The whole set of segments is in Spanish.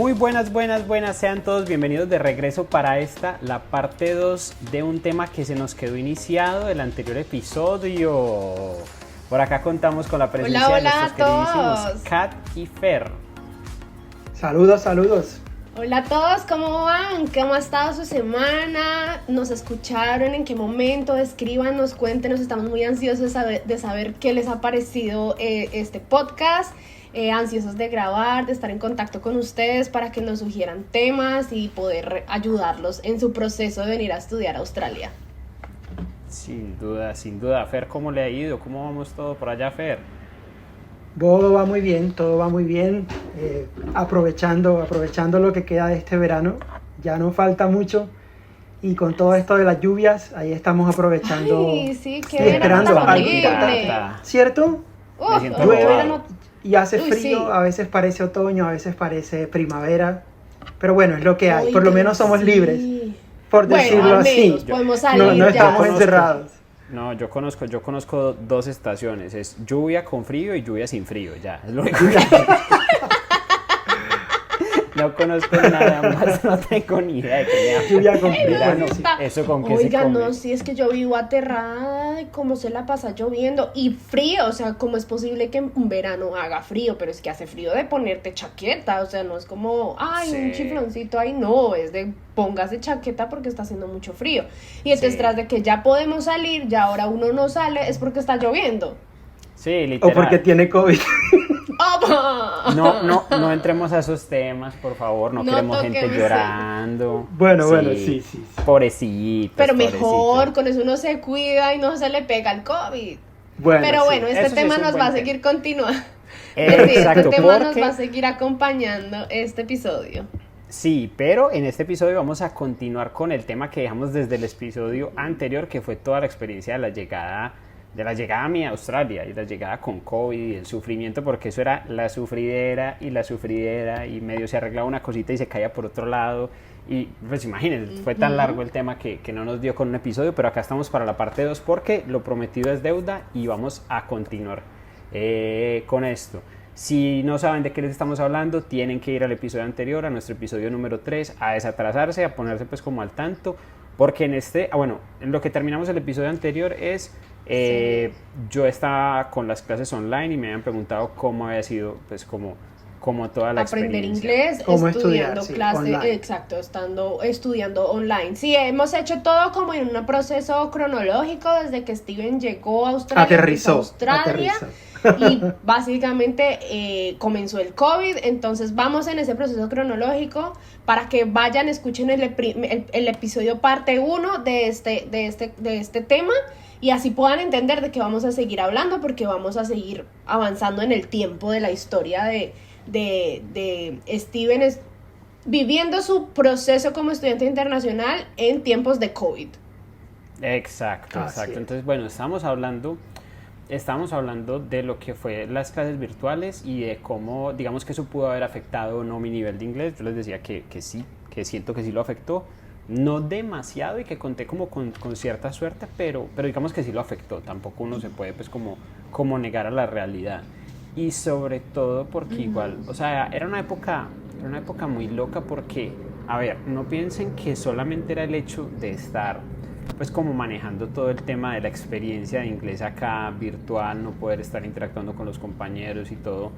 Muy buenas, sean todos bienvenidos de regreso para la parte 2 de un tema que se nos quedó iniciado del anterior episodio. Por acá contamos con la presencia de nuestros queridísimos Kat y Fer. Saludos. Hola a todos, ¿cómo van? ¿Cómo ha estado su semana? ¿Nos escucharon? ¿En qué momento? Escríbanos, cuéntenos, estamos muy ansiosos de saber qué les ha parecido este podcast. Ansiosos de grabar, de estar en contacto con ustedes para que nos sugieran temas y poder ayudarlos en su proceso de venir a estudiar a Australia. Sin duda. Fer, ¿cómo le ha ido? ¿Cómo vamos todo por allá, Fer? Todo va muy bien. Aprovechando lo que queda de este verano, ya no falta mucho. Y con todo esto de las lluvias, ahí estamos aprovechando. Ay, sí, qué y esperando verano tan algo horrible. importante, ¿cierto? Llueve y hace frío, sí. A veces parece otoño, a veces parece primavera. Pero bueno, es lo que hay. Oigan, Por lo menos somos sí. libres, por decirlo al menos así. podemos salir No ya. estamos encerrados. No, yo conozco dos estaciones, es lluvia con frío y lluvia sin frío, ya, es lo único que no conozco nada más, no tengo ni idea de que Lluvia con frío. verano, Sí. eso con qué Oigan, se come. no, sí, es que yo vivo aterrada de cómo se la pasa lloviendo y frío, o sea, cómo es posible que un verano haga frío, pero es que hace frío de ponerte chaqueta, o sea, no es como, ay, Sí. un chifloncito, ay, no, es de póngase chaqueta porque está haciendo mucho frío. Y entonces Sí. tras de que ya podemos salir, ya ahora uno no sale, es porque está lloviendo. Sí, literal. O porque tiene COVID. ¡Opa! No entremos a esos temas, por favor, no No queremos gente toquemos Bueno, llorando. sí. Pobrecitos. Pero mejor, con eso uno se cuida y no se le pega el COVID. Bueno, Pero sí. bueno, este Eso sí tema es un nos buen va a tema. seguir continuando. Exacto, este tema nos porque- va a seguir acompañando este episodio. Sí, pero en este episodio vamos a continuar con el tema que dejamos desde el episodio anterior, que fue toda la experiencia de la llegada mía a Australia y la llegada con COVID y el sufrimiento, porque eso era la sufridera y medio se arreglaba una cosita y se caía por otro lado. Y pues imagínense, fue tan largo el tema que no nos dio con un episodio, pero acá estamos para la parte 2 porque lo prometido es deuda y vamos a continuar con esto. Si no saben de qué les estamos hablando, tienen que ir al episodio anterior, a nuestro episodio número 3, a desatrasarse, a ponerse pues como al tanto, porque en lo que terminamos el episodio anterior es, yo estaba con las clases online y me habían preguntado cómo había sido pues como toda la Aprender experiencia. inglés, Cómo estudiando estudiar, sí, clases, online. exacto, estudiando online. Sí, hemos hecho todo como en un proceso cronológico desde que Steven llegó a Australia. Aterrizó. Y básicamente comenzó el COVID, entonces vamos en ese proceso cronológico para que vayan, escuchen el episodio parte 1 de este tema y así puedan entender de qué vamos a seguir hablando, porque vamos a seguir avanzando en el tiempo de la historia de Steven viviendo su proceso como estudiante internacional en tiempos de COVID. Exacto. Así es. Entonces, bueno, estamos hablando de lo que fue las clases virtuales y de cómo, digamos que eso pudo haber afectado o no mi nivel de inglés. Yo les decía que sí, que siento que sí lo afectó, no demasiado y que conté como con cierta suerte, pero digamos que sí lo afectó. Tampoco uno se puede pues como negar a la realidad. Y sobre todo porque igual, o sea, era una época muy loca porque, a ver, no piensen que solamente era el hecho de estar pues como manejando todo el tema de la experiencia de inglés acá virtual, no poder estar interactuando con los compañeros y todo,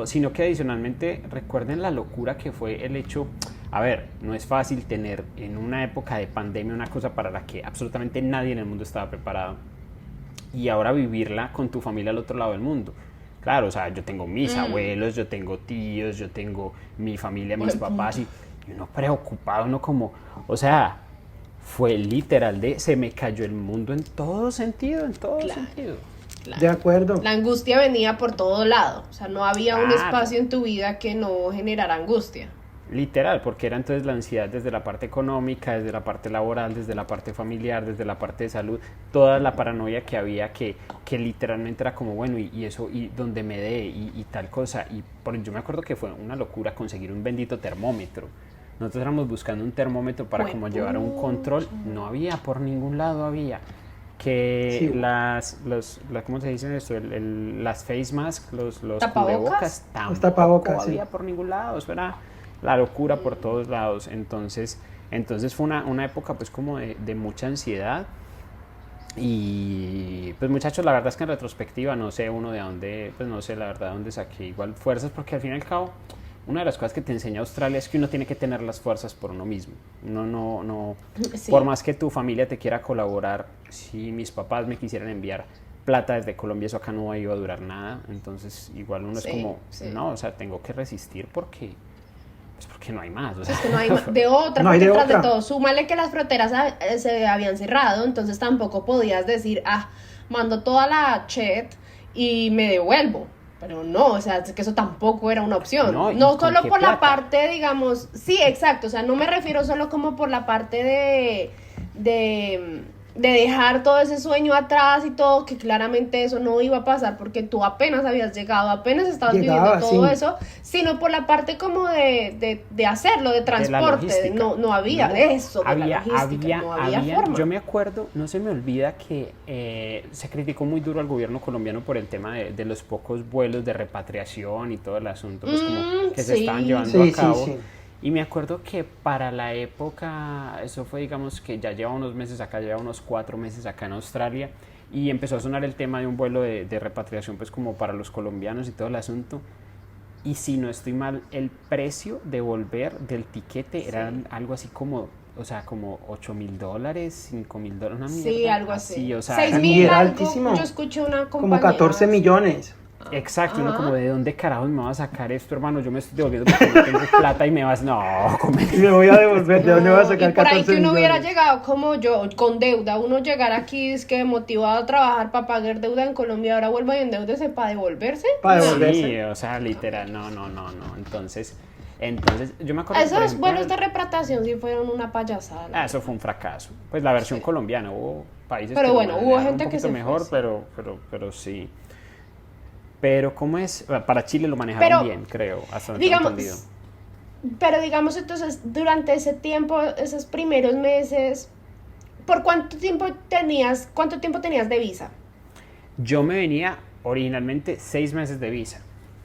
sino que adicionalmente recuerden la locura que fue el hecho. A ver, no es fácil tener en una época de pandemia una cosa para la que absolutamente nadie en el mundo estaba preparado y ahora vivirla con tu familia al otro lado del mundo. Claro, o sea, yo tengo mis abuelos, yo tengo tíos, yo tengo mi familia, mis papás y uno preocupado, uno como, o sea, fue literal se me cayó el mundo en todo sentido, Claro. De acuerdo. La angustia venía por todo lado, o sea, no había un Claro. espacio en tu vida que no generara angustia. Literal, porque era entonces la ansiedad desde la parte económica, desde la parte laboral, desde la parte familiar, desde la parte de salud, toda la paranoia que había que literalmente era como, bueno, y eso, y donde me dé, y tal cosa. Yo me acuerdo que fue una locura conseguir un bendito termómetro. Nosotros éramos buscando un termómetro para Fue como llevar un control, no había, por ningún lado había. Que Sí. ¿Cómo se dice eso? Las face masks, los ¿Tapabocas? cubrebocas, tampoco Los tapabocas, sí. había por ningún lado, eso era la locura por todos lados. Entonces fue una época pues como de mucha ansiedad. Y pues muchachos, la verdad es que en retrospectiva no sé uno de dónde, pues no sé la verdad dónde saqué igual fuerzas, porque al fin y al cabo una de las cosas que te enseña Australia es que uno tiene que tener las fuerzas por uno mismo. Uno no, Sí. por más que tu familia te quiera colaborar, si mis papás me quisieran enviar plata desde Colombia, eso acá no iba a durar nada. Entonces igual uno Sí, es como, sí. no, o sea, tengo que resistir porque no hay más. O sea, Es que no hay de otra, No hay porque de tras otra. de todo, súmale que las fronteras se habían cerrado, entonces tampoco podías decir, mando toda la chat y me devuelvo. Pero no, o sea, es que eso tampoco era una opción. No, ¿y No con solo qué por la plata? parte, digamos, sí, exacto, o sea, no me refiero solo como por la parte de dejar todo ese sueño atrás y todo, que claramente eso no iba a pasar porque tú apenas habías llegado, apenas estabas Llegaba, viviendo todo sí. eso, sino por la parte como de hacerlo, de la transporte, logística. no había No, eso, de la logística, no había forma. yo me acuerdo, no se me olvida que se criticó muy duro al gobierno colombiano por el tema de los pocos vuelos de repatriación y todo el asunto, pues como que se sí. estaban llevando Sí, a cabo. sí. Y me acuerdo que para la época, eso fue digamos que ya lleva unos meses acá, lleva unos 4 meses acá en Australia, y empezó a sonar el tema de un vuelo de repatriación pues como para los colombianos y todo el asunto. Y si no estoy mal, el precio de volver del tiquete era algo así como, o sea, como $8,000, $5,000, una mierda. Sí, algo así. O sea, 6,000 era algo, altísimo. yo escuché una Como compañera. 14 millones. exacto, uno Ajá. como, ¿de dónde carajos me va a sacar esto, hermano? Yo me estoy devolviendo porque no tengo plata y me vas, no, Y me voy a devolver. ¿De dónde voy a No, sacar y por ahí 14 que uno hubiera millones? llegado como yo, con deuda, uno llegar aquí es que motivado a trabajar para pagar deuda en Colombia, ahora vuelva y endeudese para devolverse. Para Sí, devolverse. o sea, literal, no. Entonces, yo me acuerdo, por Esos ejemplo, vuelos de repatriación sí fueron una payasada. eso fue un fracaso. Pues la versión colombiana, hubo países Pero que bueno, lo hubo manejaron gente un que poquito se mejor, fue, pero sí. Pero ¿cómo es? Para Chile lo manejaron Pero, bien, creo, hasta donde tengo entendido. digamos entonces, durante ese tiempo, esos primeros meses, ¿por cuánto tiempo tenías de visa? Yo me venía originalmente 6 meses de visa,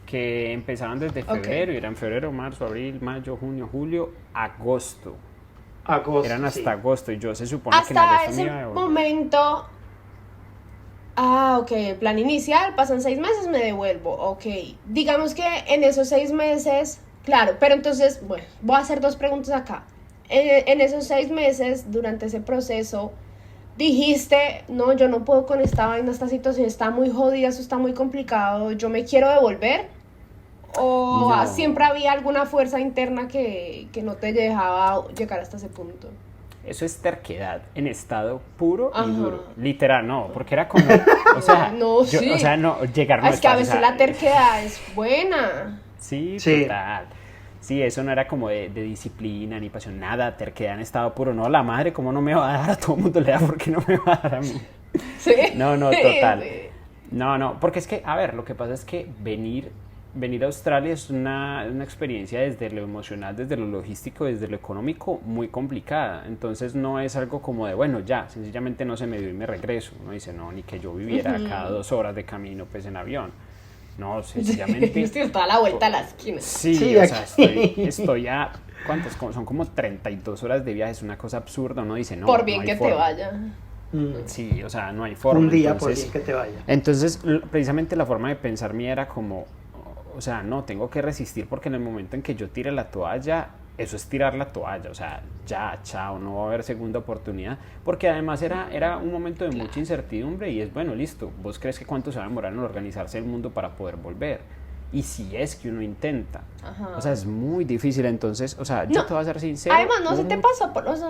que empezaban desde febrero, y eran febrero, marzo, abril, mayo, junio, julio, agosto. Agosto. Eran hasta sí. agosto, y yo se supone que en Hasta agosto me ese iba a devolver. momento, ok, el plan inicial, pasan 6 meses, me devuelvo, ok. Digamos que en esos 6 meses, claro, pero entonces, bueno, voy a hacer 2 preguntas acá. En esos 6 meses, durante ese proceso, dijiste, no, yo no puedo con esta vaina, esta situación está muy jodida, eso está muy complicado, yo me quiero devolver. ¿O No. siempre había alguna fuerza interna que no te dejaba llegar hasta ese punto? Eso es terquedad en estado puro Ajá. y duro. Literal, no, porque era como, o sea, No, sí. o sea, no, llegar no Es que a está, o veces sea, la terquedad es buena. Sí, Sí. total. Sí, eso no era como de disciplina ni pasión, nada, terquedad en estado puro. No, la madre, ¿cómo no me va a dar? A todo el mundo le da, ¿por qué no me va a dar a mí? Sí. No, total. Sí. No, porque es que, a ver, lo que pasa es que venir a Australia es una experiencia desde lo emocional, desde lo logístico, desde lo económico muy complicada. Entonces no es algo como de, bueno, ya, sencillamente no se me dio y me regreso. Uno dice, no, ni que yo viviera cada 2 horas de camino pues en avión. No, sencillamente... Estoy toda la vuelta a la esquina. Sí, Sí, o sea, aquí. estoy a... ¿Cuántos? Son como 32 horas de viaje, es una cosa absurda. Uno dice, no, Por bien no hay que te forma. vaya. Sí, o sea, no hay forma. Un día por Entonces, bien que te vaya. entonces, precisamente la forma de pensar mía era como, o sea, no, tengo que resistir porque en el momento en que yo tire la toalla, eso es tirar la toalla, o sea, ya, chao, no va a haber segunda oportunidad, porque además era un momento de mucha incertidumbre y es, bueno, listo, ¿vos crees que cuánto se va a demorar en organizarse el mundo para poder volver? Y si es que uno intenta, Ajá. o sea, es muy difícil, entonces, o sea, yo No, te voy a ser sincero. Además, no se hubo te pasó por, o sea,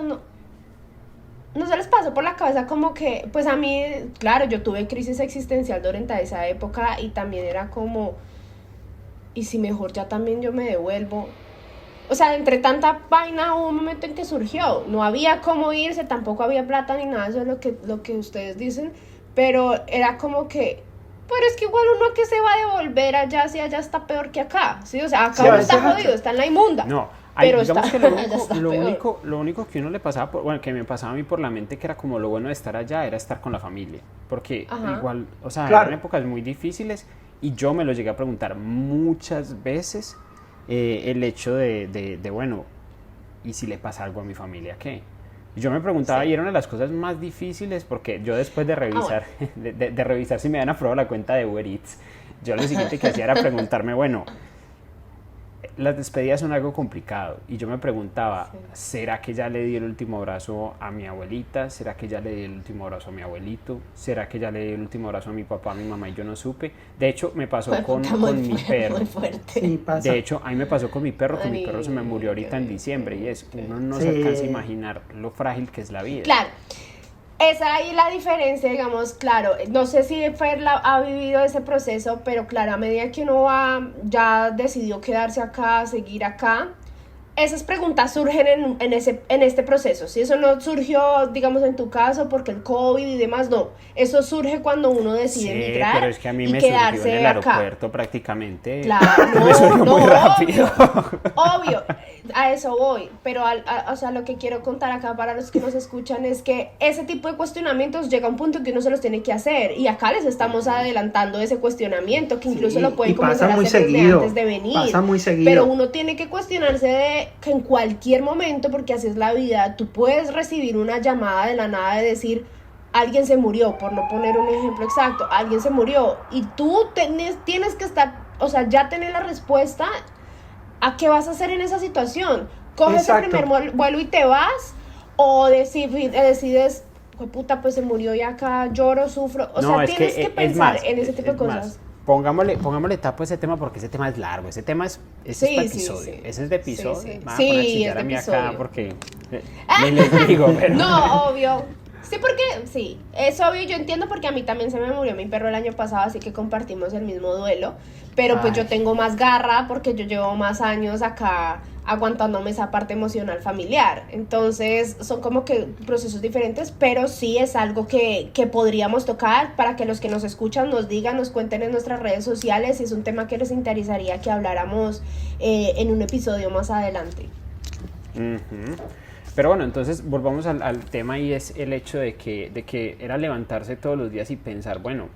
no se les pasó por la cabeza como que, pues a mí, claro, yo tuve crisis existencial durante esa época y también era como, ¿y si mejor ya también yo me devuelvo? O sea, entre tanta vaina hubo un momento en que surgió, no había cómo irse, tampoco había plata ni nada, eso es lo que ustedes dicen, pero era como que, pero es que igual uno que se va a devolver allá, si allá está peor que acá, ¿sí? O sea, acá Sí, uno a está veces jodido, está en la inmunda. No, Pero digamos está- que allá está lo peor. único que uno le pasaba, bueno, que me pasaba a mí por la mente, que era como lo bueno de estar allá, era estar con la familia. Porque Ajá. igual, o sea, Claro. eran épocas muy difíciles y yo me lo llegué a preguntar muchas veces el hecho de, bueno, ¿y si le pasa algo a mi familia, qué? Yo me preguntaba, Sí. y era una de las cosas más difíciles, porque yo después de revisar, de revisar si me habían aprobado la cuenta de Uber Eats, yo lo siguiente que hacía era preguntarme, bueno, las despedidas son algo complicado y yo me preguntaba, Sí. ¿será que ya le di el último abrazo a mi abuelita? ¿Será que ya le di el último abrazo a mi abuelito? ¿Será que ya le di el último abrazo a mi papá, a mi mamá y yo no supe? De hecho, me pasó Fue con muy mi perro. muy fuerte. Sí, pasa. De hecho, a mí me pasó con mi perro, que mi perro se me murió ahorita en diciembre y es, uno no se Sí. alcanza a imaginar lo frágil que es la vida. Claro, esa ahí la diferencia, digamos, claro, no sé si Fer ha vivido ese proceso, pero claro, a medida que uno va, ya decidió quedarse acá, seguir acá, esas preguntas surgen en este proceso, si eso no surgió, digamos, en tu caso, porque el COVID y demás, no, eso surge cuando uno decide Sí, emigrar pero es que a mí y me surgió en quedarse el acá. aeropuerto prácticamente. Claro, Me surgió muy rápido. obvio, a eso voy, pero o sea, lo que quiero contar acá para los que nos escuchan es que ese tipo de cuestionamientos llega a un punto en que uno se los tiene que hacer y acá les estamos adelantando ese cuestionamiento que incluso Sí, lo pueden y pasa comenzar a muy hacer desde seguido, antes de venir, pasa muy seguido. pero uno tiene que cuestionarse de que en cualquier momento, porque así es la vida, tú puedes recibir una llamada de la nada de decir alguien se murió, por no poner un ejemplo exacto, alguien se murió y tú tienes que estar, o sea, ya tener la respuesta a qué vas a hacer en esa situación. Coges Exacto. el primer vuelo y te vas, o decides, puta, pues se murió y acá lloro, sufro. O sea, tienes que es pensar más, en ese tipo de es cosas. más. Pongámosle tapo a ese tema porque ese tema es largo, ese tema es Sí, para sí, episodio, sí. ese es de episodio, Sí, sí. me van a Sí, poner a es chillar de a mí acá episodio. porque ni les digo, pero No, obvio. Sí, porque sí, es obvio, yo entiendo porque a mí también se me murió mi perro el año pasado, así que compartimos el mismo duelo, pero pues Ay. yo tengo más garra porque yo llevo más años acá aguantándome esa parte emocional familiar, entonces son como que procesos diferentes, pero sí es algo que podríamos tocar para que los que nos escuchan nos digan, nos cuenten en nuestras redes sociales si es un tema que les interesaría que habláramos en un episodio más adelante. Ujú. Pero bueno, entonces volvamos al tema y es el hecho de que era levantarse todos los días y pensar, bueno,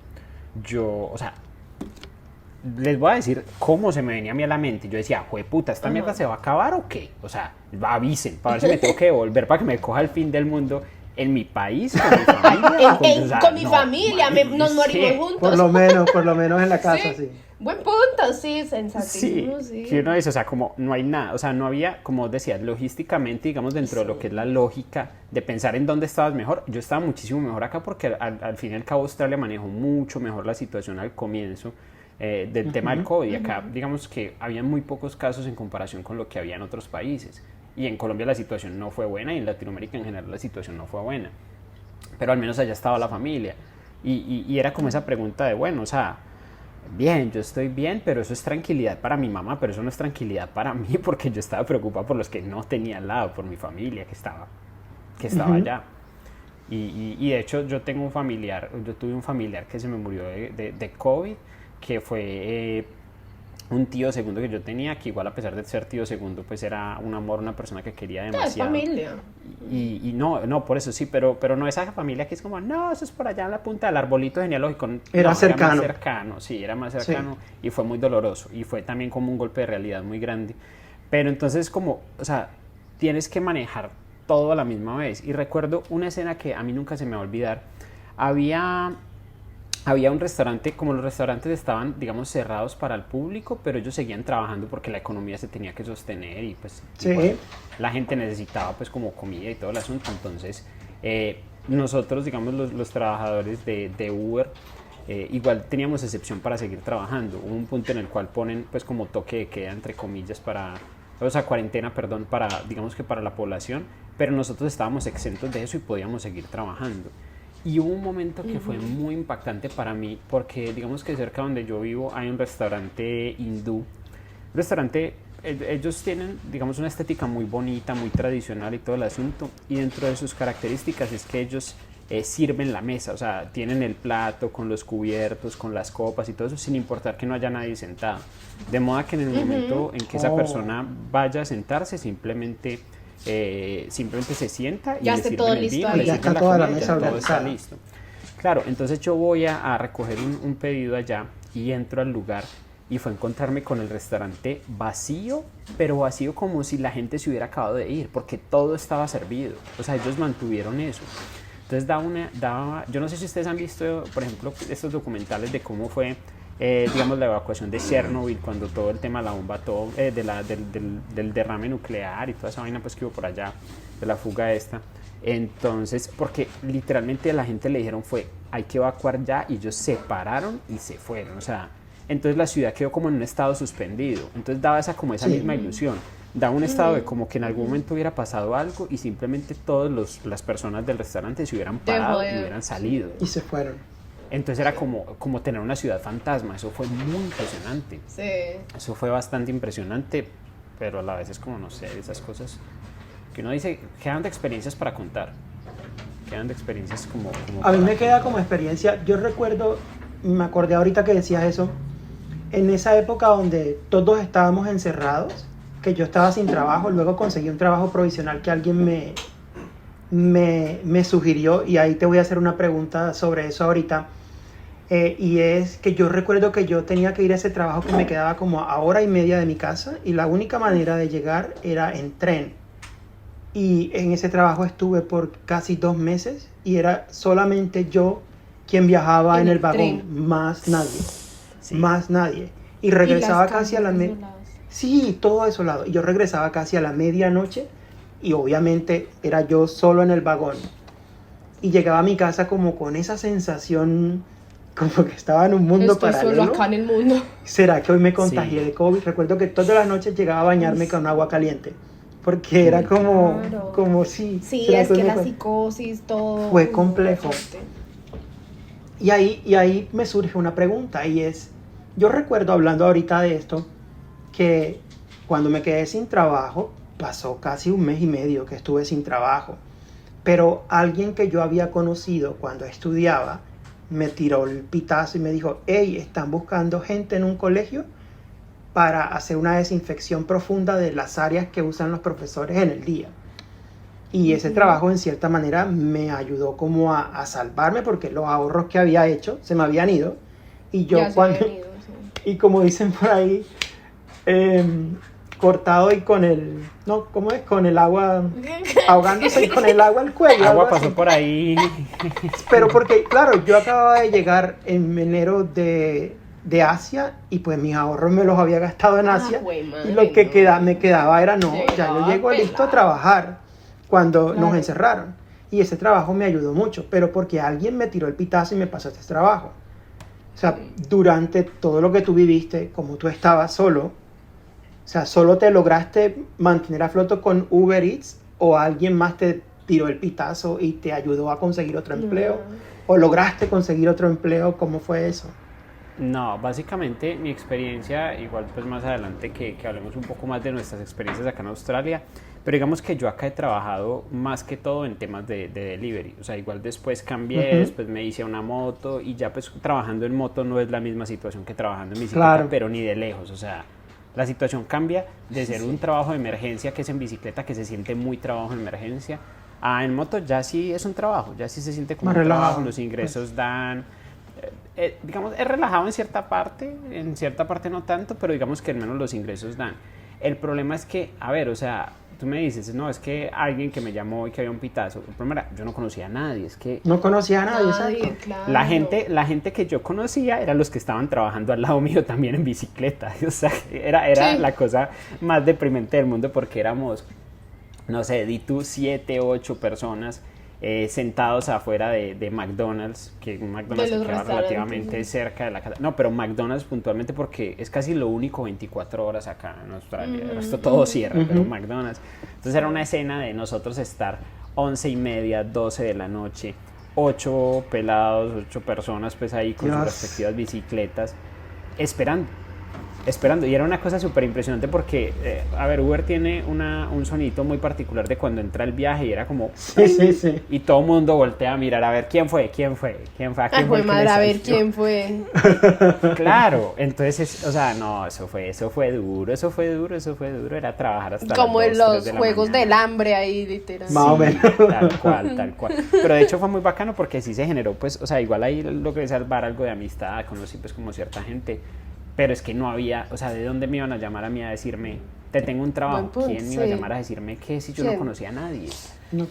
o sea, les voy a decir cómo se me venía a mí a la mente. Yo decía, puta, ¿esta mierda se va a acabar o qué? O sea, avisen, para ver si me tengo que devolver para que me coja el fin del mundo en mi país, con mi familia. O sea, Con mi no, familia, nos morimos sí. juntos. Por lo menos en la casa, sí. Buen punto, sí, Sí, sensatismo, sí. que uno dice, o sea, como no hay nada, o sea, no había, como decías, logísticamente, digamos, dentro de lo que es la lógica de pensar en dónde estabas mejor, yo estaba muchísimo mejor acá porque al fin y al cabo Australia manejó mucho mejor la situación al comienzo del tema del COVID, y acá, digamos que había muy pocos casos en comparación con lo que había en otros países, y en Colombia la situación no fue buena, y en Latinoamérica en general la situación no fue buena, pero al menos allá estaba la familia, y era como esa pregunta de, bueno, o sea, bien, yo estoy bien, pero eso es tranquilidad para mi mamá, pero eso no es tranquilidad para mí porque yo estaba preocupado por los que no tenía al lado, por mi familia que estaba allá. Y de hecho yo tuve un familiar que se me murió de COVID, que fue un tío segundo que yo tenía, que igual a pesar de ser tío segundo, pues era un amor, una persona que quería Es demasiado. familia. Y no, por eso sí, pero no esa familia que es como, no, eso es por allá en la punta del arbolito genealógico. Era No, cercano. Era más cercano, sí, era más cercano, sí. Y fue muy doloroso y fue también como un golpe de realidad muy grande. Pero entonces como, o sea, tienes que manejar todo a la misma vez. Y recuerdo una escena que a mí nunca se me va a olvidar. Había un restaurante, como los restaurantes estaban, digamos, cerrados para el público, pero ellos seguían trabajando porque la economía se tenía que sostener y pues Sí. igual, la gente necesitaba pues como comida y todo el asunto. Entonces nosotros, digamos, los trabajadores de Uber, igual teníamos excepción para seguir trabajando. Hubo un punto en el cual ponen pues como toque de queda, entre comillas, o sea, cuarentena, perdón, digamos que para la población, pero nosotros estábamos exentos de eso y podíamos seguir trabajando. Y hubo un momento que fue muy impactante para mí porque digamos que cerca donde yo vivo hay un restaurante hindú. Ellos tienen, digamos, una estética muy bonita, muy tradicional y todo el asunto. Y dentro de sus características es que ellos sirven la mesa, o sea, tienen el plato con los cubiertos, con las copas y todo eso, sin importar que no haya nadie sentado. De modo que en el momento en que esa persona vaya a sentarse, simplemente se sienta y Ya le esté sirven todo el listo vino, ahí. le Ya sirven está toda la comida, mesa todo está organizada. listo. Claro, entonces yo voy a recoger un pedido allá y entro al lugar y fue encontrarme con el restaurante vacío, pero vacío como si la gente se hubiera acabado de ir, porque todo estaba servido. O sea, ellos mantuvieron eso. Entonces yo no sé si ustedes han visto, por ejemplo, estos documentales de cómo fue, digamos, la evacuación de Chernobyl, cuando todo el tema de la bomba, del derrame nuclear y toda esa vaina pues que hubo por allá, de la fuga esta. Entonces, porque literalmente a la gente le dijeron hay que evacuar ya, y ellos se pararon y se fueron, o sea, entonces la ciudad quedó como en un estado suspendido, entonces daba esa misma ilusión, daba un estado de como que en algún momento hubiera pasado algo y simplemente todas las personas del restaurante se hubieran parado y hubieran salido. Y se fueron. Entonces era como tener una ciudad fantasma, eso fue muy impresionante. Sí. Eso fue bastante impresionante, pero a la vez es como, no sé, esas cosas que uno dice, quedan de experiencias para contar, quedan de experiencias como a mí me queda como experiencia, yo recuerdo, me acordé ahorita que decías eso, en esa época donde todos estábamos encerrados, que yo estaba sin trabajo, luego conseguí un trabajo provisional que alguien me sugirió, y ahí te voy a hacer una pregunta sobre eso ahorita, y es que yo recuerdo que yo tenía que ir a ese trabajo que me quedaba como a hora y media de mi casa, y la única manera de llegar era en tren. Y en ese trabajo estuve por casi 2 meses y era solamente yo quien viajaba en el vagón, tren. más nadie, Sí. más nadie. Y regresaba las casi a la casas desoladas. Sí, todo desolado. Y yo regresaba casi a la medianoche y obviamente era yo solo en el vagón. Y llegaba a mi casa como con esa sensación, como que estaba en un mundo Estoy paralelo. solo acá en el mundo. ¿Será que hoy me contagié Sí. de COVID? Recuerdo que todas las noches llegaba a bañarme con agua caliente. Porque era como, Claro. como sí. Sí, ¿será es hoy que me la con- psicosis, todo. Fue complejo. fuerte. Y ahí me surge una pregunta, y es, yo recuerdo hablando ahorita de esto, que cuando me quedé sin trabajo, pasó casi 1 mes y medio que estuve sin trabajo, pero alguien que yo había conocido cuando estudiaba me tiró el pitazo y me dijo, hey, están buscando gente en un colegio para hacer una desinfección profunda de las áreas que usan los profesores en el día. Y ese trabajo en cierta manera me ayudó como a salvarme, porque los ahorros que había hecho se me habían ido. Y yo Ya se cuando, habían ido, sí. y como dicen por ahí, cortado y con el, no, ¿cómo es? Con el agua, ahogándose y con el agua al cuello. algo Agua así. pasó por ahí. Pero porque, claro, yo acababa de llegar en enero de Asia, y pues mis ahorros me los había gastado en Asia, güey, madre, y lo que no. me quedaba era, no, ya yo Llegaba llego listo a pelado. trabajar cuando nos Claro. encerraron. Y ese trabajo me ayudó mucho, pero porque alguien me tiró el pitazo y me pasó este trabajo. O sea, durante todo lo que tú viviste, como tú estabas solo, o sea, ¿solo te lograste mantener a flote con Uber Eats, o alguien más te tiró el pitazo y te ayudó a conseguir otro empleo? ¿O lograste conseguir otro empleo? ¿Cómo fue eso? No, básicamente mi experiencia, igual pues más adelante que hablemos un poco más de nuestras experiencias acá en Australia, pero digamos que yo acá he trabajado más que todo en temas de delivery, o sea, igual después cambié, Ujú. después me hice una moto, y ya pues trabajando en moto no es la misma situación que trabajando en bicicleta, Claro. pero ni de lejos, o sea, la situación cambia de ser un trabajo de emergencia que es en bicicleta, que se siente muy trabajo en emergencia, a en moto ya sí es un trabajo, ya sí se siente como Más un relajado, trabajo, los ingresos dan... digamos, es relajado en cierta parte no tanto, pero digamos que al menos los ingresos dan. El problema es que, a ver, o sea, tú me dices, no, es que alguien que me llamó y que había un pitazo, el problema era, yo no conocía a nadie, es que No conocía a nadie, exacto. Claro. la gente que yo conocía eran los que estaban trabajando al lado mío también en bicicleta, o sea, era Sí. la cosa más deprimente del mundo, porque éramos, no sé, di tú 7, 8 personas sentados afuera de McDonald's, que un McDonald's De los que queda restaurantes, relativamente sí. cerca de la casa. No, pero McDonald's puntualmente, porque es casi lo único 24 horas acá en Australia. El resto todo cierra, pero Ujú. McDonald's. Entonces era una escena de nosotros estar 11:30, 12 de la noche, 8 pelados, 8 personas pues ahí con sus Dios. respectivas bicicletas, esperando. Y era una cosa súper impresionante porque, a ver, Uber tiene un sonito muy particular de cuando entra el viaje, y era como... Sí, sí, sí. Y todo el mundo voltea a mirar a ver quién fue, a quién Ay, fue el fue que madre, les a ver asistió. quién fue. Claro, entonces, o sea, no, eso fue duro, era trabajar hasta Como las en 2, 3 los de la juegos mañana. del hambre ahí, literal. Más o menos. Tal cual. Pero de hecho fue muy bacano porque sí se generó, pues, o sea, igual ahí logré salvar algo de amistad, conocí pues como cierta gente, pero es que no había, o sea, ¿de dónde me iban a llamar a mí a decirme, te tengo un trabajo? Buen punto, ¿Quién me iba a sí. llamar a decirme que si yo no ¿Quién? conocía a nadie? No.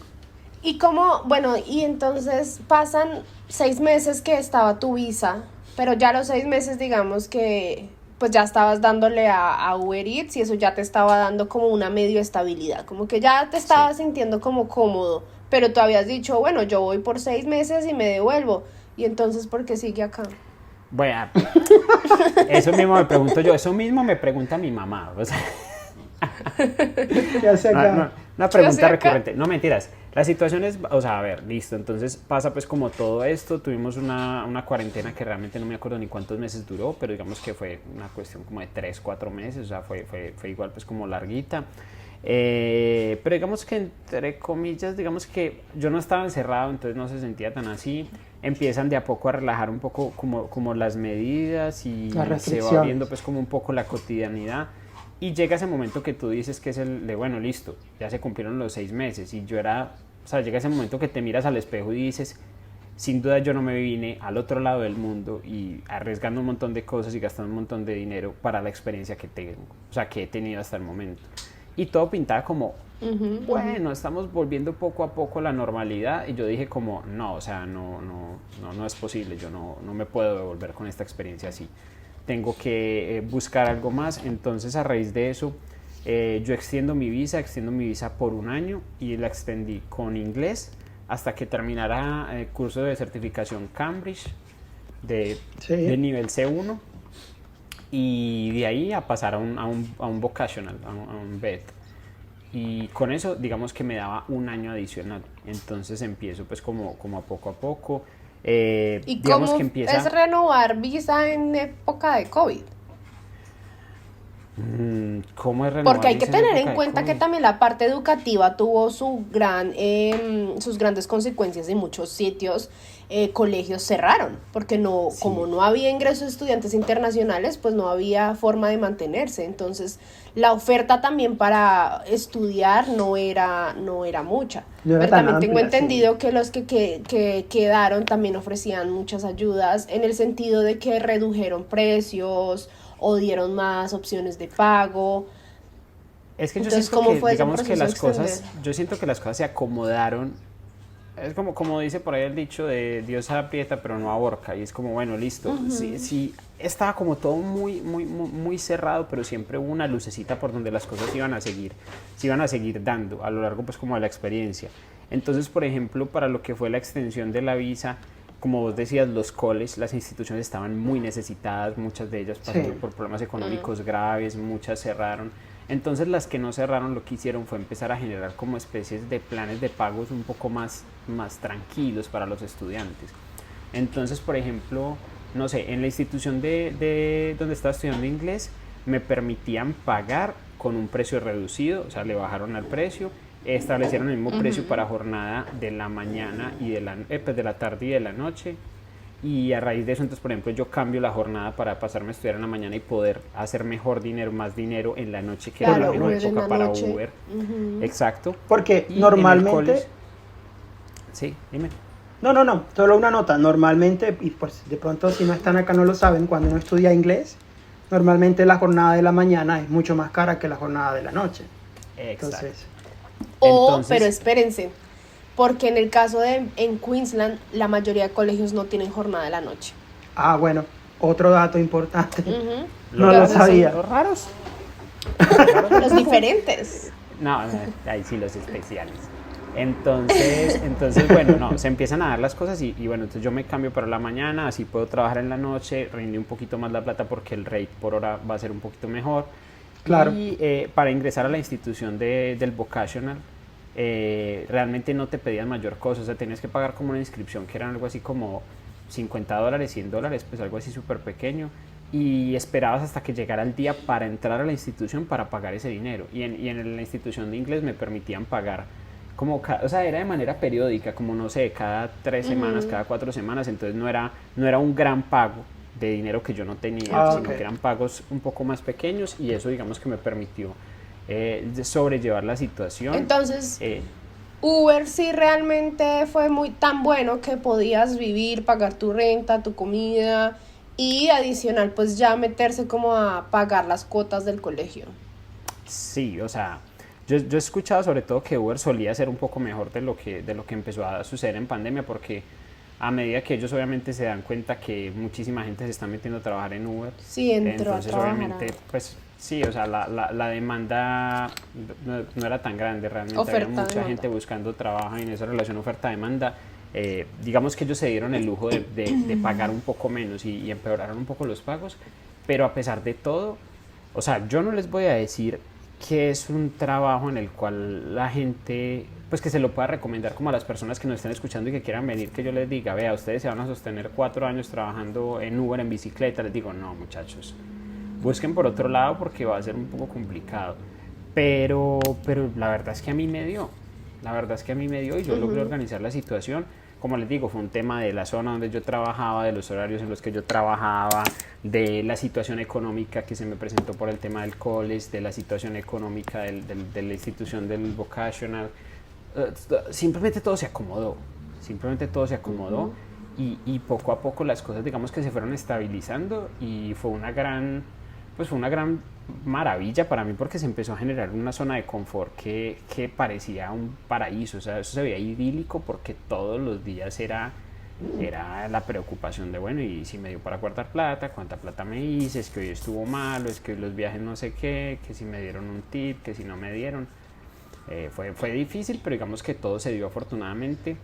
Y como, bueno, y entonces pasan 6 meses que estaba tu visa, pero ya a los 6 meses digamos que pues ya estabas dándole a Uber Eats y eso ya te estaba dando como una medio estabilidad, como que ya te estabas sintiendo como cómodo, pero tú habías dicho, bueno, yo voy por 6 meses y me devuelvo, y entonces ¿por qué sigue acá? Bueno, eso mismo me pregunto yo, eso mismo me pregunta mi mamá, o sea, ¿Qué hace acá? una ¿Qué hace pregunta acá? recurrente. No, mentiras. La situación es, o sea, a ver, listo. Entonces pasa pues como todo esto. Tuvimos una cuarentena que realmente no me acuerdo ni cuántos meses duró, pero digamos que fue una cuestión como de 3, 4 meses. O sea, fue igual pues como larguita. Pero digamos que entre comillas, digamos que yo no estaba encerrado, entonces no se sentía tan así. Empiezan de a poco a relajar un poco como las medidas y Las se va restricciones. abriendo pues como un poco la cotidianidad. Y llega ese momento que tú dices que es el de, bueno, listo, ya se cumplieron los 6 meses. Y yo era, o sea, llega ese momento que te miras al espejo y dices, sin duda yo no me vine al otro lado del mundo y arriesgando un montón de cosas y gastando un montón de dinero para la experiencia que tengo, o sea, que he tenido hasta el momento. Y todo pintaba como, bueno, estamos volviendo poco a poco a la normalidad. Y yo dije como, no, o sea, no es posible, yo no me puedo devolver con esta experiencia así. Tengo que buscar algo más. Entonces a raíz de eso yo extiendo mi visa por 1 año y la extendí con inglés hasta que terminara el curso de certificación Cambridge de nivel C1 y de ahí a pasar a un vocational, a un VET. Y con eso digamos que me daba 1 año adicional. Entonces empiezo pues como a poco. ¿Y digamos cómo que empieza... es renovar visa en época de COVID? ¿Cómo es renovar Porque hay que visa en tener época en de cuenta que COVID? también la parte educativa tuvo sus grandes consecuencias en muchos sitios. Colegios cerraron, porque no, Sí. como no había ingresos de estudiantes internacionales, pues no había forma de mantenerse. Entonces, la oferta también para estudiar no era mucha. No era Pero tan también tengo amplia, entendido que los que quedaron también ofrecían muchas ayudas en el sentido de que redujeron precios o dieron más opciones de pago. Es que yo Entonces, siento ¿cómo que, fue ese digamos que proceso de las cosas, extender? yo siento que las cosas se acomodaron. Es como dice por ahí el dicho de Dios aprieta pero no ahorca. Y es como, bueno, listo. Sí, estaba como todo muy cerrado, pero siempre hubo una lucecita por donde las cosas se iban a seguir dando a lo largo pues como de la experiencia. Entonces, por ejemplo, para lo que fue la extensión de la visa, como vos decías, los coles, las instituciones estaban muy necesitadas, muchas de ellas pasaron por problemas económicos graves, muchas cerraron. Entonces las que no cerraron lo que hicieron fue empezar a generar como especies de planes de pagos un poco más tranquilos para los estudiantes. Entonces, por ejemplo, no sé, en la institución de donde estaba estudiando inglés me permitían pagar con un precio reducido, o sea, le bajaron al precio, establecieron el mismo precio para jornada de la mañana y de la tarde y de la noche. Y a raíz de eso, entonces, por ejemplo, yo cambio la jornada para pasarme a estudiar en la mañana y poder hacer mejor dinero, más dinero en la noche, que Claro, era la Uber en época la para noche. Uber. Exacto. Porque Y en el normalmente... college- Sí, dime. No, solo una nota. Normalmente, y pues de pronto si no están acá no lo saben, cuando uno estudia inglés, normalmente la jornada de la mañana es mucho más cara que la jornada de la noche. Exacto. Entonces, Pero espérense, porque en el caso en Queensland, la mayoría de colegios no tienen jornada de la noche. bueno, otro dato importante. No lo Entonces, sabía. Los raros. Los diferentes. No, ahí sí los especiales. Entonces, bueno, no, se empiezan a dar las cosas y bueno, entonces yo me cambio para la mañana, así puedo trabajar en la noche, rinde un poquito más la plata porque el rate por hora va a ser un poquito mejor. Claro. Y para ingresar a la institución del vocational, realmente no te pedían mayor cosa, o sea, tenías que pagar como una inscripción que eran algo así como $50, $100, pues algo así súper pequeño, y esperabas hasta que llegara el día para entrar a la institución para pagar ese dinero. Y en la institución de inglés me permitían pagar como, o sea, era de manera periódica, como no sé, cada 3 semanas, cada 4 semanas, entonces no era un gran pago de dinero que yo no tenía, sino que eran pagos un poco más pequeños, y eso digamos que me permitió sobrellevar la situación. Entonces, Uber sí realmente fue tan bueno que podías vivir, pagar tu renta, tu comida y adicional pues ya meterse como a pagar las cuotas del colegio. Sí, o sea, yo he escuchado sobre todo que Uber solía ser un poco mejor de lo que empezó a suceder en pandemia, porque a medida que ellos obviamente se dan cuenta que muchísima gente se está metiendo a trabajar en Uber, Sí, entró entonces a trabajar. obviamente, pues sí, o sea, la demanda no era tan grande, realmente Oferta, había mucha demanda. gente buscando trabajo y en esa relación oferta-demanda, digamos que ellos se dieron el lujo de pagar un poco menos y empeoraron un poco los pagos, pero a pesar de todo, o sea, yo no les voy a decir que es un trabajo en el cual la gente, pues que se lo pueda recomendar como a las personas que nos estén escuchando y que quieran venir, que yo les diga, vea, ustedes se van a sostener 4 años trabajando en Uber, en bicicleta. Les digo, no, muchachos, busquen por otro lado porque va a ser un poco complicado. Pero la verdad es que a mí me dio. La verdad es que a mí me dio y yo logré organizar la situación. Como les digo, fue un tema de la zona donde yo trabajaba, de los horarios en los que yo trabajaba, de la situación económica que se me presentó por el tema del college, de la situación económica de la institución del vocational. Simplemente todo se acomodó. Simplemente todo se acomodó y poco a poco las cosas, digamos que se fueron estabilizando y fue una gran maravilla para mí porque se empezó a generar una zona de confort que parecía un paraíso. O sea, eso se veía idílico porque todos los días era la preocupación de, bueno, y si me dio para guardar plata, cuánta plata me hice, es que hoy estuvo malo, es que hoy los viajes no sé qué, que si me dieron un tip, que si no me dieron. Fue difícil, pero digamos que todo se dio afortunadamente.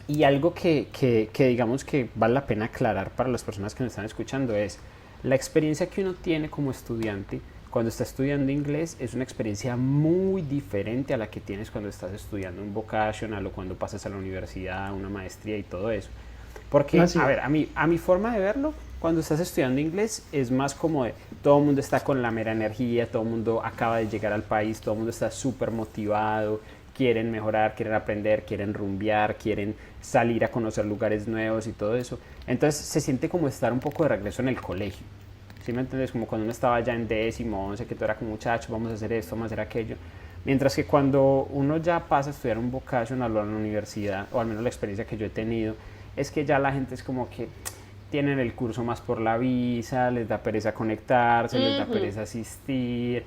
Y algo que digamos que vale la pena aclarar para las personas que nos están escuchando es la experiencia que uno tiene como estudiante cuando está estudiando inglés es una experiencia muy diferente a la que tienes cuando estás estudiando un vocational o cuando pasas a la universidad, una maestría y todo eso. Porque, a ver, a mi forma de verlo, cuando estás estudiando inglés es más como de todo el mundo está con la mera energía, todo el mundo acaba de llegar al país, todo el mundo está súper motivado, quieren mejorar, quieren aprender, quieren rumbear, quieren salir a conocer lugares nuevos y todo eso. Entonces se siente como estar un poco de regreso en el colegio. ¿Sí me entiendes? Como cuando uno estaba ya en 10º, 11, que tú eras como muchacho, vamos a hacer esto, vamos a hacer aquello. Mientras que cuando uno ya pasa a estudiar un vocational o en la universidad, o al menos la experiencia que yo he tenido, es que ya la gente es como que tienen el curso más por la visa, les da pereza conectarse, les da pereza asistir,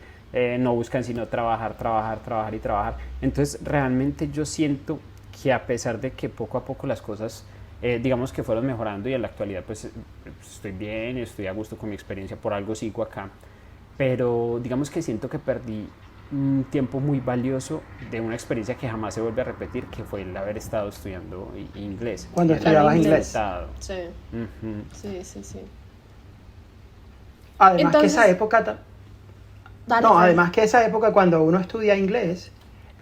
no buscan sino trabajar y trabajar. Entonces realmente yo siento que a pesar de que poco a poco las cosas digamos que fueron mejorando y en la actualidad pues estoy bien y estoy a gusto con mi experiencia, por algo sigo acá, pero digamos que siento que perdí un tiempo muy valioso de una experiencia que jamás se vuelve a repetir, que fue el haber estado estudiando inglés. Cuando estudiabas inglés. Sí. Sí. Además Entonces, que esa época... Dale, no, dale. además que esa época cuando uno estudia inglés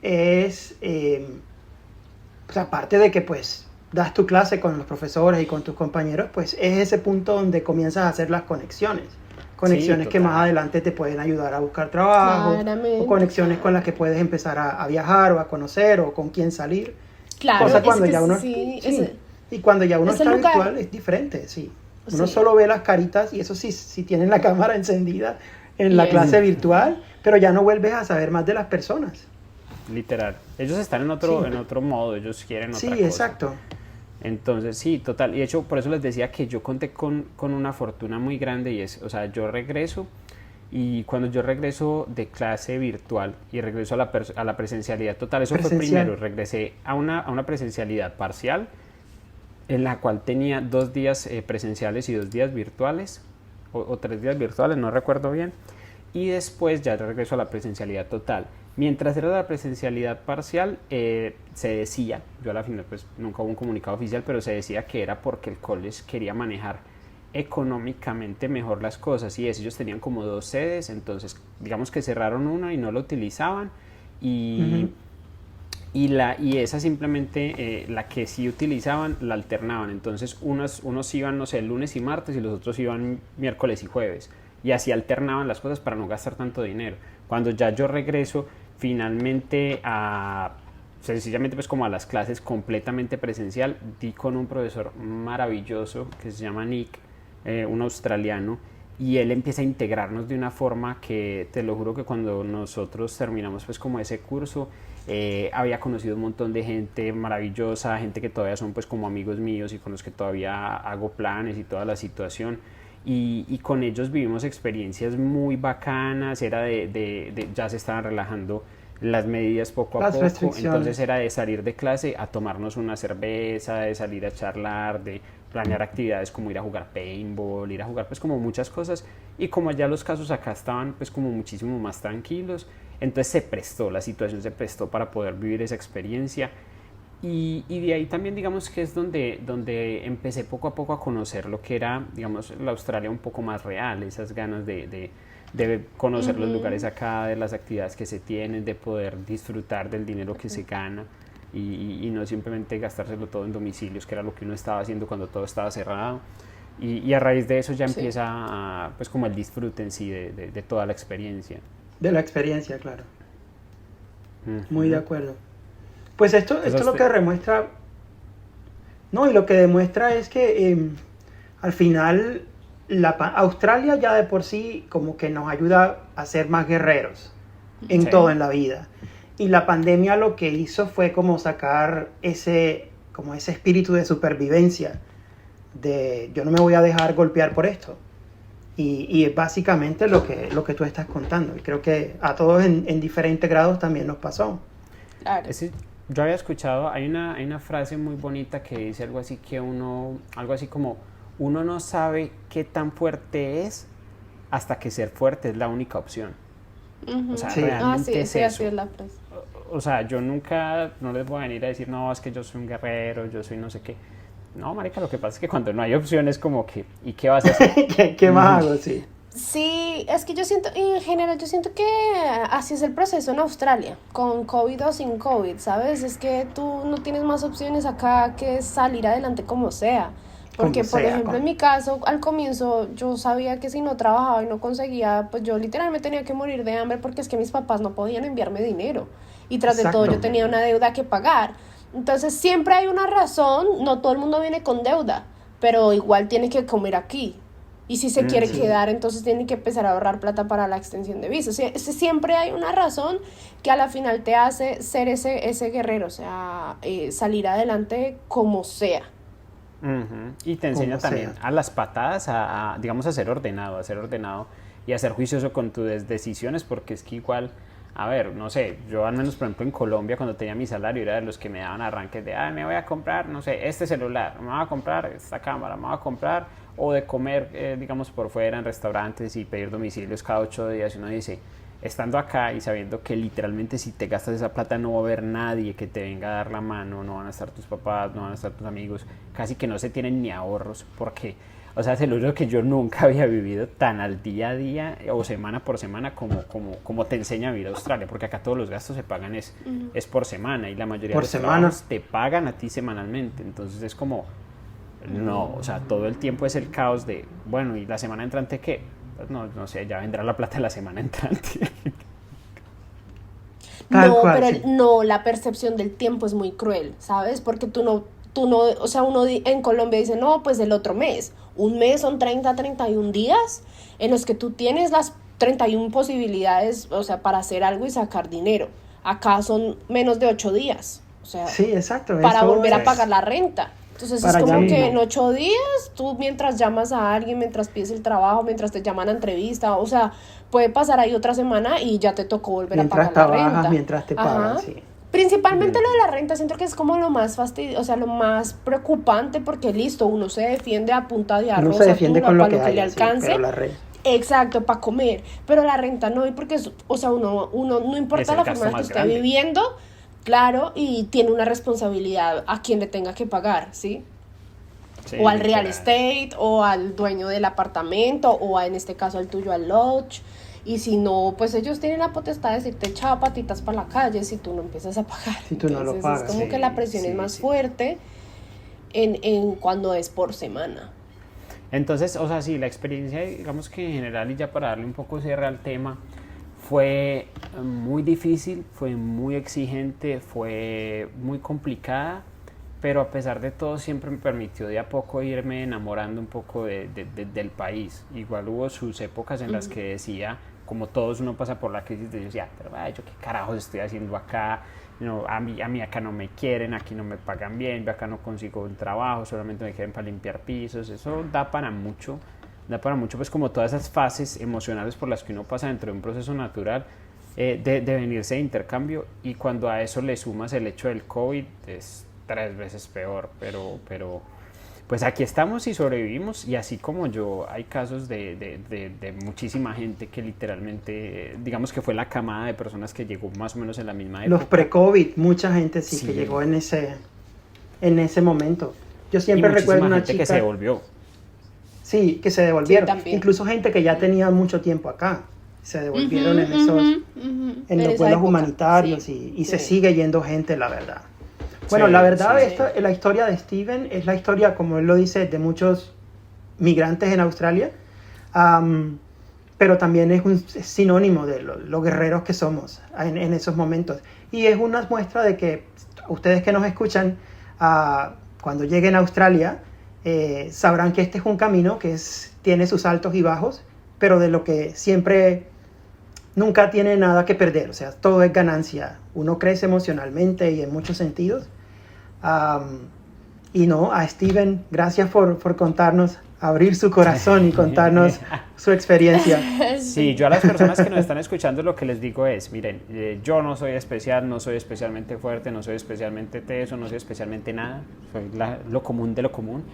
es... pues aparte de que pues das tu clase con los profesores y con tus compañeros, pues es ese punto donde comienzas a hacer las conexiones. Conexiones Sí, que más adelante te pueden ayudar a buscar trabajo, Claramente. o conexiones con las que puedes empezar a viajar o a conocer o con quién salir. Claro, Cosa es cuando que ya uno, sí, y cuando ya uno ese está lugar- virtual es diferente, sí. Uno Sí. solo ve las caritas y eso sí, sí tienen la cámara encendida en la Y clase virtual, pero ya no vuelves a saber más de las personas. literal. Ellos están en otro modo, ellos quieren otra Sí, cosa. exacto. Entonces, sí, total. Y de hecho, por eso les decía que yo conté con una fortuna muy grande y es, o sea, yo regreso y cuando yo regreso de clase virtual y regreso a la presencialidad total, eso fue primero, regresé a una presencialidad parcial en la cual tenía 2 días presenciales y 2 días virtuales, o 3 días virtuales, no recuerdo bien, y después ya regreso a la presencialidad total. Mientras era la presencialidad parcial, se decía, yo a la final pues nunca hubo un comunicado oficial, pero se decía que era porque el college quería manejar económicamente mejor las cosas y ellos tenían como 2 sedes, entonces digamos que cerraron una y no la utilizaban y, y esa simplemente la que sí utilizaban la alternaban, entonces unos iban, no sé, lunes y martes y los otros iban miércoles y jueves y así alternaban las cosas para no gastar tanto dinero. Cuando ya yo regreso finalmente sencillamente pues como a las clases completamente presencial, di con un profesor maravilloso que se llama Nick, un australiano, y él empieza a integrarnos de una forma que te lo juro que cuando nosotros terminamos pues como ese curso, había conocido un montón de gente maravillosa, gente que todavía son pues como amigos míos y con los que todavía hago planes y toda la situación. Y con ellos vivimos experiencias muy bacanas, era ya se estaban relajando las medidas poco a poco, entonces era de salir de clase a tomarnos una cerveza, de salir a charlar, de planear actividades como ir a jugar paintball, ir a jugar pues como muchas cosas, y como ya los casos acá estaban pues como muchísimo más tranquilos, entonces la situación se prestó para poder vivir esa experiencia. Y de ahí también digamos que es donde empecé poco a poco a conocer lo que era, digamos, la Australia un poco más real, esas ganas de conocer los lugares acá, de las actividades que se tienen, de poder disfrutar del dinero que se gana y no simplemente gastárselo todo en domicilios, que era lo que uno estaba haciendo cuando todo estaba cerrado. Y a raíz de eso ya empieza pues como el disfrute en sí de toda la experiencia. De la experiencia, claro. Muy de acuerdo. Pues esto lo que demuestra, no, y lo que demuestra es que al final Australia ya de por sí como que nos ayuda a ser más guerreros en todo en la vida. Y la pandemia lo que hizo fue como sacar ese espíritu de supervivencia, de yo no me voy a dejar golpear por esto. Y es básicamente lo que tú estás contando. Y creo que a todos en diferentes grados también nos pasó. Claro. Yo había escuchado, hay una frase muy bonita que dice algo así como, uno no sabe qué tan fuerte es hasta que ser fuerte es la única opción. O sea, realmente es eso. Así es la frase. O sea, yo nunca, no les voy a venir a decir, no, es que yo soy un guerrero, yo soy no sé qué. No, marica, lo que pasa es que cuando no hay opciones como que, ¿y qué vas a hacer? ¿Qué más hago? Sí. Sí, es que en general yo siento que así es el proceso en Australia, con COVID o sin COVID, ¿sabes? Es que tú no tienes más opciones acá que salir adelante como sea. Porque, por ejemplo, en mi caso, al comienzo yo sabía que si no trabajaba y no conseguía, pues yo literalmente tenía que morir de hambre porque es que mis papás no podían enviarme dinero. Y tras de todo yo tenía una deuda que pagar. Entonces siempre hay una razón, no todo el mundo viene con deuda, pero igual tiene que comer aquí. Y si se quiere quedar, entonces tiene que empezar a ahorrar plata para la extensión de visa. O sea, siempre hay una razón que a la final te hace ser ese guerrero, o sea, salir adelante como sea. Y te enseña también a las patadas, digamos, a ser ordenado y a ser juicioso con tus decisiones, porque es que igual, a ver, no sé, yo al menos, por ejemplo, en Colombia, cuando tenía mi salario, era de los que me daban arranques de, me voy a comprar, no sé, este celular, me voy a comprar esta cámara, me voy a comprar, o de comer, digamos, por fuera en restaurantes y pedir domicilios cada 8 días, y uno dice, estando acá y sabiendo que literalmente si te gastas esa plata no va a haber nadie que te venga a dar la mano, no van a estar tus papás, no van a estar tus amigos, casi que no se tienen ni ahorros, porque, o sea, se lo juro que yo nunca había vivido tan al día a día o semana por semana como te enseña a vivir Australia, porque acá todos los gastos se pagan es por semana y la mayoría de los trabajos te pagan a ti semanalmente, entonces es como, no, o sea, todo el tiempo es el caos de, bueno, ¿y la semana entrante qué? Pues no sé, ya vendrá la plata de la semana entrante. No, la percepción del tiempo es muy cruel, ¿sabes? Porque tú no, o sea, uno en Colombia dice, no, pues el otro mes. Un mes son 31 días en los que tú tienes las 31 posibilidades, o sea, para hacer algo y sacar dinero. Acá son menos de 8 días, o sea, sí, exacto, para volver a pagar la renta. Entonces es como que en 8 días, tú mientras llamas a alguien, mientras pides el trabajo, mientras te llaman a entrevista, o sea, puede pasar ahí otra semana y ya te tocó volver a pagar la renta. Mientras te pagan, sí. Principalmente lo de la renta, siento que es como lo más fastidioso, o sea, lo más preocupante, porque listo, uno se defiende a punta de arroz, uno se defiende con lo que le alcance. Sí, pero la renta. Exacto, para comer, pero la renta no, y porque, o sea, uno no importa la forma en que esté viviendo, claro, y tiene una responsabilidad a quien le tenga que pagar, ¿sí? Sí, o al real estate, o al dueño del apartamento, o en este caso al tuyo al lodge. Y si no, pues ellos tienen la potestad de decirte chao patitas para la calle si tú no empiezas a pagar. Si tú no lo pagas. Es como que la presión es más fuerte en cuando es por semana. Entonces, o sea, sí, la experiencia, digamos que en general, y ya para darle un poco cierre al tema, fue muy difícil, fue muy exigente, fue muy complicada, pero a pesar de todo siempre me permitió de a poco irme enamorando un poco del país. Igual hubo sus épocas en las que decía, como todos uno pasa por la crisis, decía, pero yo qué carajos estoy haciendo acá, no, a mí acá no me quieren, aquí no me pagan bien, yo acá no consigo un trabajo, solamente me quieren para limpiar pisos. Eso da para mucho, pues como todas esas fases emocionales por las que uno pasa dentro de un proceso natural de venirse de intercambio, y cuando a eso le sumas el hecho del COVID es 3 veces peor, pero pues aquí estamos y sobrevivimos, y así como yo, hay casos de muchísima gente que literalmente, digamos que fue la camada de personas que llegó más o menos en la misma época. Los pre-COVID, mucha gente sí que llegó en ese momento. Yo siempre recuerdo una gente chica que se devolvió. Sí, que se devolvieron. Sí, incluso gente que ya tenía mucho tiempo acá. Se devolvieron en los vuelos humanitarios, y se sigue yendo gente, la verdad. Bueno, la verdad, la historia de Steven es la historia, como él lo dice, de muchos migrantes en Australia, pero también es un sinónimo de los guerreros que somos en esos momentos. Y es una muestra de que ustedes que nos escuchan, cuando lleguen a Australia, sabrán que este es un camino que tiene sus altos y bajos, pero de lo que siempre nunca tiene nada que perder. O sea, todo es ganancia. Uno crece emocionalmente y en muchos sentidos. Y no, a Steven, gracias por contarnos, abrir su corazón y contarnos su experiencia. Sí, yo a las personas que nos están escuchando lo que les digo es, miren, yo no soy especial, no soy especialmente fuerte, no soy especialmente teso, no soy especialmente nada, soy lo común de lo común.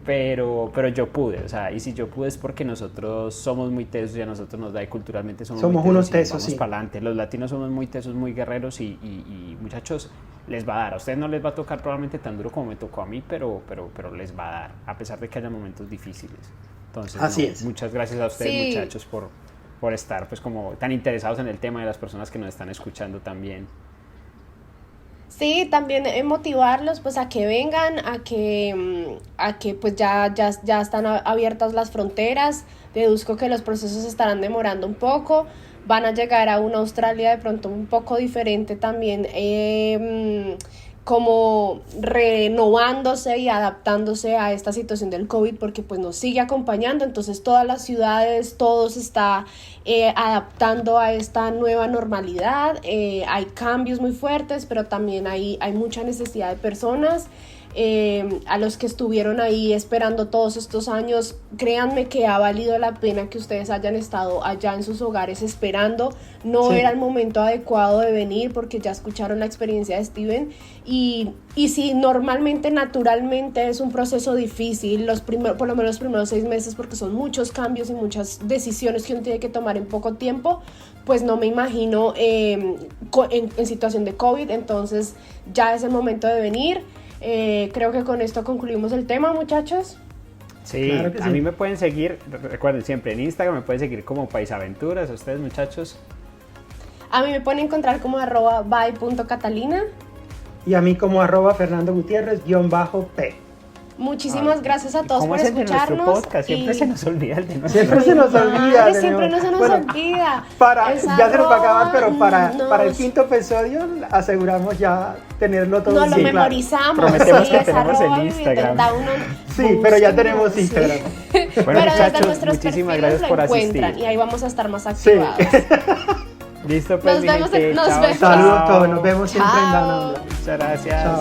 Pero yo pude, o sea, y si yo pude es porque nosotros somos muy tesos y a nosotros nos da, y culturalmente somos muy unos tesos, vamos para adelante. Los latinos somos muy tesos, muy guerreros, y muchachos, les va a dar. A ustedes no les va a tocar probablemente tan duro como me tocó a mí, pero les va a dar, a pesar de que haya momentos difíciles. Entonces, así es. Muchas gracias a ustedes, muchachos, por estar pues como tan interesados en el tema, de las personas que nos están escuchando también. Sí, también motivarlos pues a que vengan, a que pues ya están abiertas las fronteras. Deduzco que los procesos estarán demorando un poco, van a llegar a una Australia de pronto un poco diferente también, como renovándose y adaptándose a esta situación del COVID, porque pues nos sigue acompañando. Entonces todas las ciudades, todo se está adaptando a esta nueva normalidad. Hay cambios muy fuertes, pero también hay mucha necesidad de personas. A los que estuvieron ahí esperando todos estos años, créanme que ha valido la pena que ustedes hayan estado allá en sus hogares esperando. No era el momento adecuado de venir, porque ya escucharon la experiencia de Steven, y si normalmente, naturalmente es un proceso difícil, por lo menos los primeros 6 meses, porque son muchos cambios y muchas decisiones que uno tiene que tomar en poco tiempo, pues no me imagino en situación de COVID. Entonces ya es el momento de venir. Creo que con esto concluimos el tema, muchachos. Sí, claro que sí. A mí me pueden seguir, recuerden siempre en Instagram, me pueden seguir como Paisaventuras. ¿A ustedes, muchachos? A mí me pueden encontrar como @by.catalina. Y a mí como @FernandoGutierrez_P. Muchísimas gracias a todos por escucharnos. Podcast? Siempre se nos olvida el de nosotros. Siempre se nos olvida. Siempre no se nos olvida. Ya se nos va a acabar, pero para el 5º episodio aseguramos ya tenerlo todo bien. Nos lo memorizamos. Prometemos que tenemos el Instagram. Sí, pero ya tenemos Instagram. Bueno, muchachos, muchísimas gracias por asistir. Y ahí vamos a estar más activados. Listo, pues, nos vemos. Saludos a todos, nos vemos siempre en la onda. Muchas gracias. Chao.